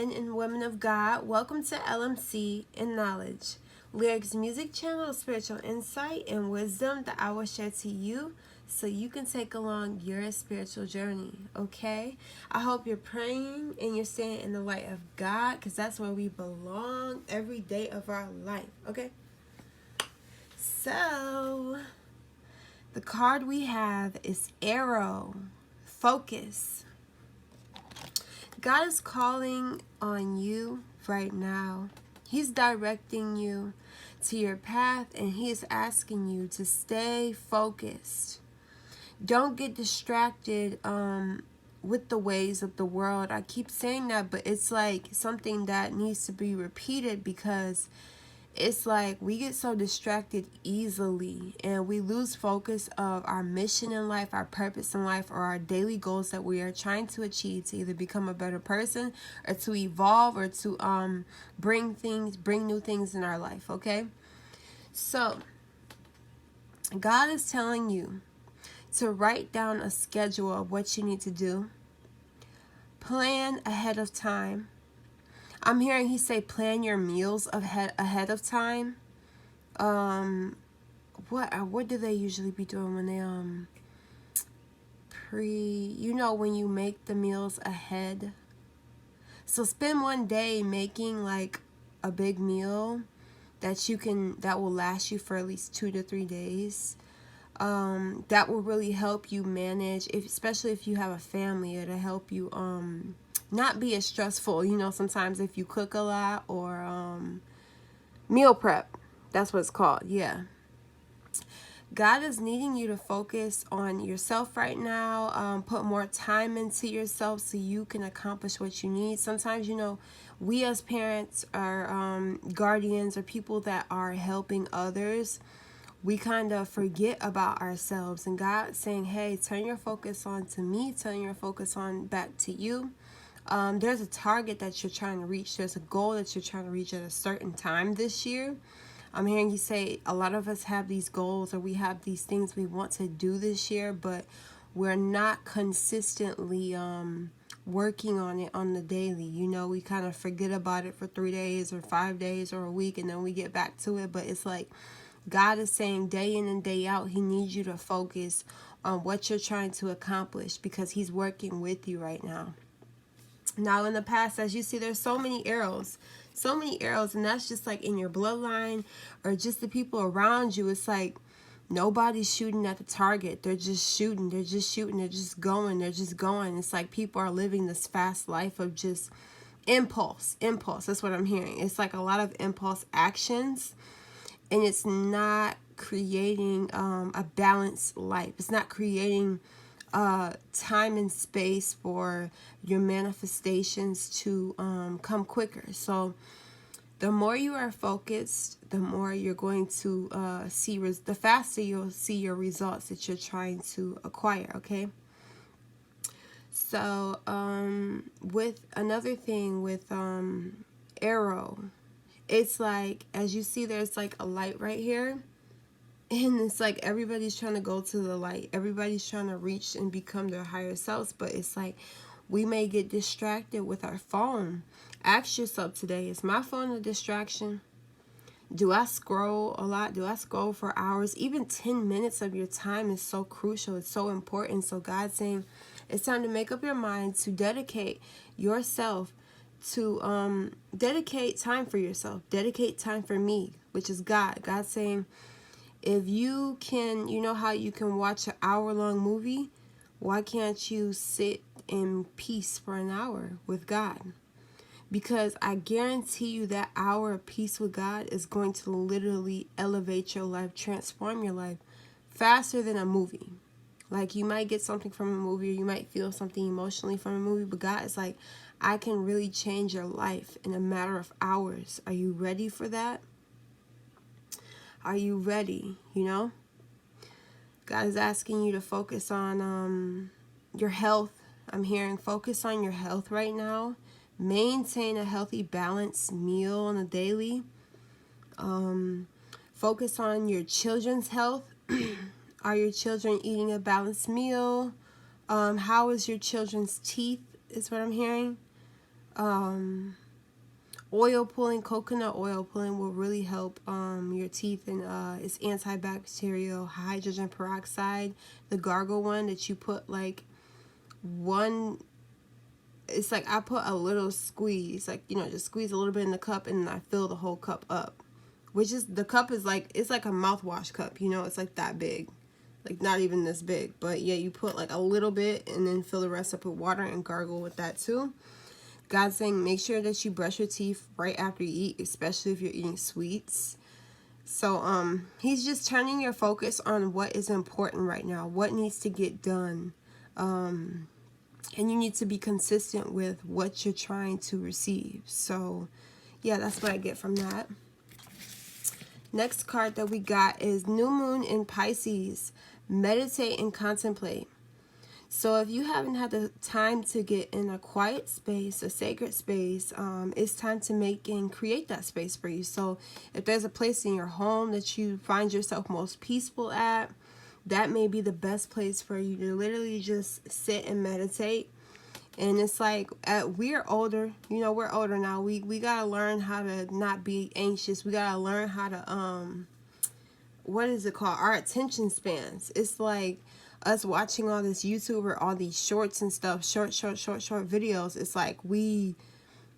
men and women of God. Welcome to LMC in Knowledge, Lyrics Music Channel, spiritual insight and wisdom that I will share to you so you can take along your spiritual journey, okay? I hope you're praying and you're staying in the light of God because that's where we belong every day of our life, okay? So, the card we have is Arrow, Focus. God is calling on you right now. He's directing you to your path and he is asking you to stay focused. Don't get distracted with the ways of the world. I keep saying that, but it's like something that needs to be repeated because it's like we get so distracted easily and we lose focus of our mission in life, our purpose in life, or our daily goals that we are trying to achieve to either become a better person or to evolve or to bring new things in our life, okay? So God is telling you to write down a schedule of what you need to do. Plan ahead of time. I'm hearing he say plan your meals ahead of time. What do they usually be doing when they when you make the meals ahead? So spend one day making like a big meal that will last you for at least 2 to 3 days. That will really help you manage, especially if you have a family. It'll help you not be as stressful. You know, sometimes if you cook a lot or meal prep, that's what it's called. Yeah. God is needing you to focus on yourself right now. Put more time into yourself so you can accomplish what you need. Sometimes, we as parents are guardians or people that are helping others. We kind of forget about ourselves, and God's saying, hey, turn your focus on to me, turn your focus on back to you. There's a target that you're trying to reach. There's a goal that you're trying to reach at a certain time this year. I'm hearing you say a lot of us have these goals or we have these things we want to do this year, but we're not consistently working on it on the daily. We kind of forget about it for 3 days or 5 days or a week, and then we get back to it. But it's like God is saying day in and day out, he needs you to focus on what you're trying to accomplish because he's working with you right now. Now, in the past, as you see, there's so many arrows, and that's just like in your bloodline or just the people around you. It's like nobody's shooting at the target. They're just shooting. They're just going. It's like people are living this fast life of just impulse. That's what I'm hearing. It's like a lot of impulse actions, and it's not creating a balanced life. It's not creating time and space for your manifestations to come quicker. So the more you are focused, the more you're going to the faster you'll see your results that you're trying to acquire, okay? So with another thing with Arrow, it's like, as you see, there's like a light right here. And it's like everybody's trying to go to the light. Everybody's trying to reach and become their higher selves. But it's like we may get distracted with our phone. Ask yourself today, is my phone a distraction? Do I scroll a lot? Do I scroll for hours? Even 10 minutes of your time is so crucial. It's so important. So God's saying it's time to make up your mind to dedicate yourself to dedicate time for yourself. Dedicate time for me, which is God. God's saying, if you can, how you can watch an hour-long movie, why can't you sit in peace for an hour with God? Because I guarantee you that hour of peace with God is going to literally elevate your life, transform your life faster than a movie. Like, you might get something from a movie, or you might feel something emotionally from a movie, but God is like, I can really change your life in a matter of hours. Are you ready for that? Are you ready? God is asking you to focus on your health. I'm hearing focus on your health right now. Maintain a healthy, balanced meal on a daily. Focus on your children's health. Are your children eating a balanced meal? How is your children's teeth, is what I'm hearing. Oil pulling, coconut oil pulling will really help your teeth, and it's antibacterial. Hydrogen peroxide, the gargle one that you put like one, it's like I put a little squeeze, like, you know, just squeeze a little bit in the cup and I fill the whole cup up, which is, the cup is like, it's like a mouthwash cup, you know, it's like that big, like not even this big, but yeah, you put like a little bit and then fill the rest up with water and gargle with that too. God's saying make sure that you brush your teeth right after you eat, especially if you're eating sweets. So he's just turning your focus on what is important right now, what needs to get done. And you need to be consistent with what you're trying to receive. So yeah, that's what I get from that. Next card that we got is New Moon in Pisces. Meditate and contemplate. So if you haven't had the time to get in a quiet space, a sacred space, it's time to make and create that space for you. So if there's a place in your home that you find yourself most peaceful at, that may be the best place for you to literally just sit and meditate. And it's like, we're older, you know, we're older now. We gotta learn how to not be anxious. We gotta learn how to, what is it called? Our attention spans. It's like us watching all this YouTube or all these shorts and stuff, short videos. It's like we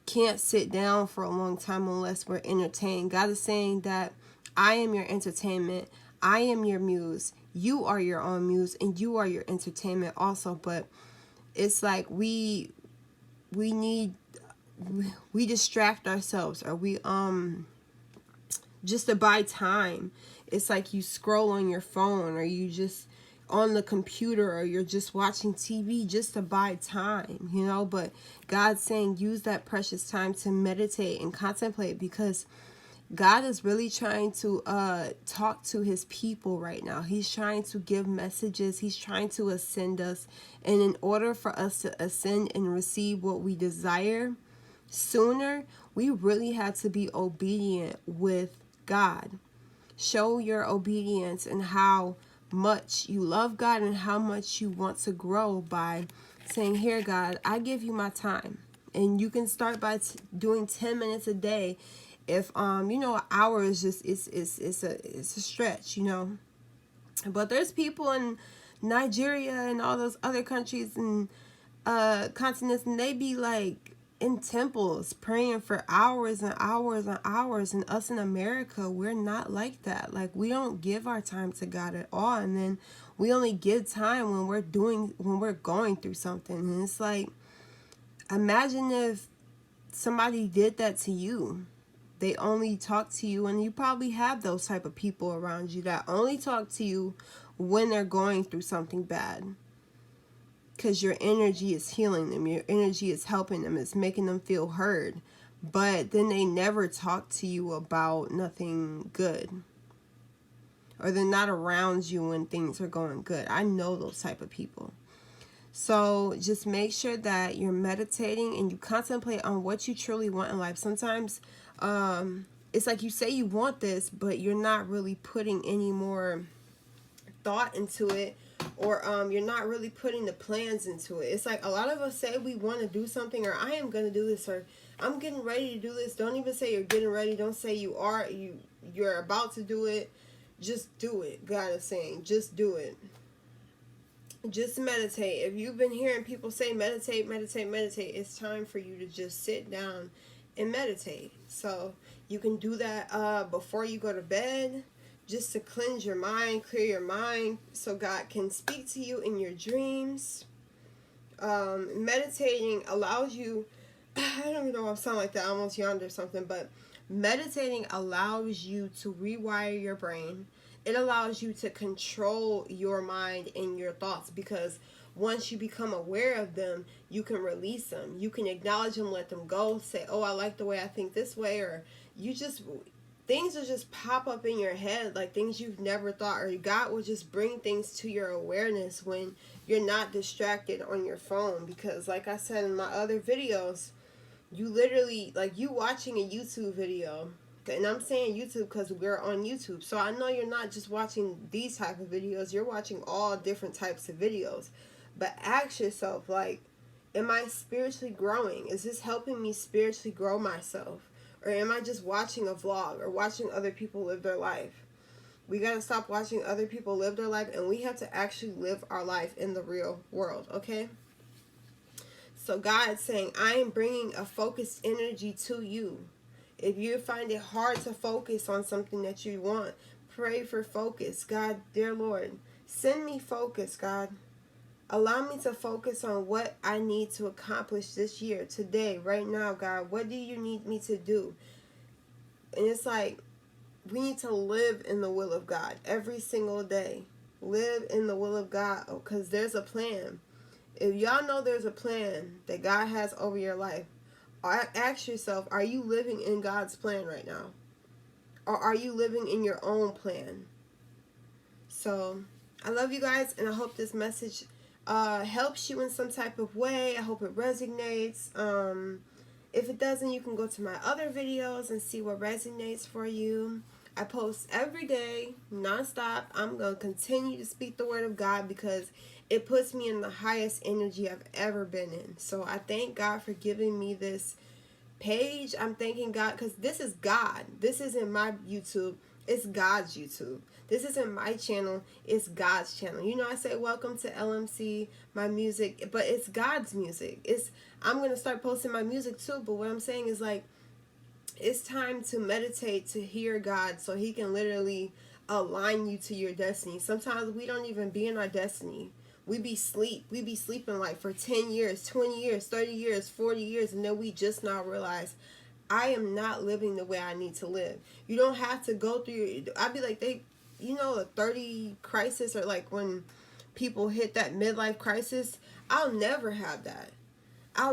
can't sit down for a long time unless we're entertained. God is saying that I am your entertainment. I am your muse. You are your own muse, and you are your entertainment also. But it's like we distract ourselves, or we just to buy time. It's like you scroll on your phone, or you just on the computer, or you're just watching TV just to buy time, you know. But God's saying use that precious time to meditate and contemplate, because God is really trying to talk to his people right now. He's trying to give messages. He's trying to ascend us. And in order for us to ascend and receive what we desire sooner, we really have to be obedient with God. Show your obedience and how much you love God and how much you want to grow by saying, here, God, I give you my time. And you can start by doing 10 minutes a day. If you know, an hour is just it's a stretch, you know. But there's people in Nigeria and all those other countries and continents, and they be like in temples praying for hours and hours and hours. And us in America, we're not like that. Like, we don't give our time to God at all, and then we only give time when we're going through something. And it's like, imagine if somebody did that to you. They only talk to you, and you probably have those type of people around you that only talk to you when they're going through something bad. Because your energy is healing them. Your energy is helping them. It's making them feel heard. But then they never talk to you about nothing good. Or they're not around you when things are going good. I know those type of people. So just make sure that you're meditating and you contemplate on what you truly want in life. Sometimes it's like you say you want this, but you're not really putting any more thought into it, or you're not really putting the plans into it. It's like a lot of us say we want to do something, or I am going to do this, or I'm getting ready to do this. Don't even say you're getting ready. Don't say you're about to do it. Just do it. God is saying, just do it. Just meditate. If you've been hearing people say meditate, it's time for you to just sit down and meditate. So you can do that before you go to bed, just to cleanse your mind, clear your mind, so God can speak to you in your dreams. Meditating allows you, I don't know if I sound like that, I almost yawned or something, but meditating allows you to rewire your brain. It allows you to control your mind and your thoughts, because once you become aware of them, you can release them. You can acknowledge them, let them go, say, oh, I like the way I think this way, or things will just pop up in your head, like things you've never thought, or God will just bring things to your awareness when you're not distracted on your phone. Because like I said in my other videos, you literally, like, you watching a YouTube video, and I'm saying YouTube because we're on YouTube, so I know you're not just watching these type of videos, you're watching all different types of videos. But ask yourself, like, Am I spiritually growing? Is this helping me spiritually grow myself? Or am I just watching a vlog or watching other people live their life? We got to stop watching other people live their life, and we have to actually live our life in the real world, okay? So God's saying, I am bringing a focused energy to you. If you find it hard to focus on something that you want, pray for focus. God, dear Lord, send me focus, God. Allow me to focus on what I need to accomplish this year, today, right now, God. What do you need me to do? And it's like, we need to live in the will of God every single day. Live in the will of God, because there's a plan. If y'all know there's a plan that God has over your life, ask yourself, are you living in God's plan right now? Or are you living in your own plan? So, I love you guys, and I hope this message helps you in some type of way. I hope it resonates. If it doesn't, you can go to my other videos and see what resonates for you. I post every day, nonstop. I'm going to continue to speak the word of God because it puts me in the highest energy I've ever been in. So I thank God for giving me this page. I'm thanking God because this is God. This isn't my YouTube. It's God's YouTube. This isn't my channel. It's God's channel. You know, I say welcome to LMC, my music, but it's God's music. I'm going to start posting my music too, but what I'm saying is like, it's time to meditate, to hear God so he can literally align you to your destiny. Sometimes we don't even be in our destiny. We be sleeping like for 10 years, 20 years, 30 years, 40 years, and then we just now realize I am not living the way I need to live. You don't have to go through, I'd be like, a 30 crisis, or like when people hit that midlife crisis. I'll never have that. I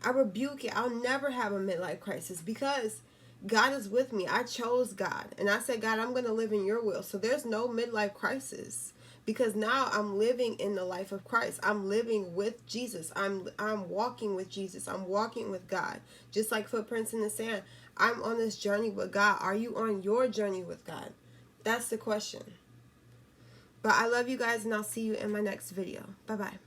rebuke it. I'll never have a midlife crisis because God is with me. I chose God. And I said, God, I'm going to live in your will. So there's no midlife crisis because now I'm living in the life of Christ. I'm living with Jesus. I'm walking with Jesus. I'm walking with God. Just like footprints in the sand. I'm on this journey with God. Are you on your journey with God? That's the question. But I love you guys, and I'll see you in my next video. Bye-bye.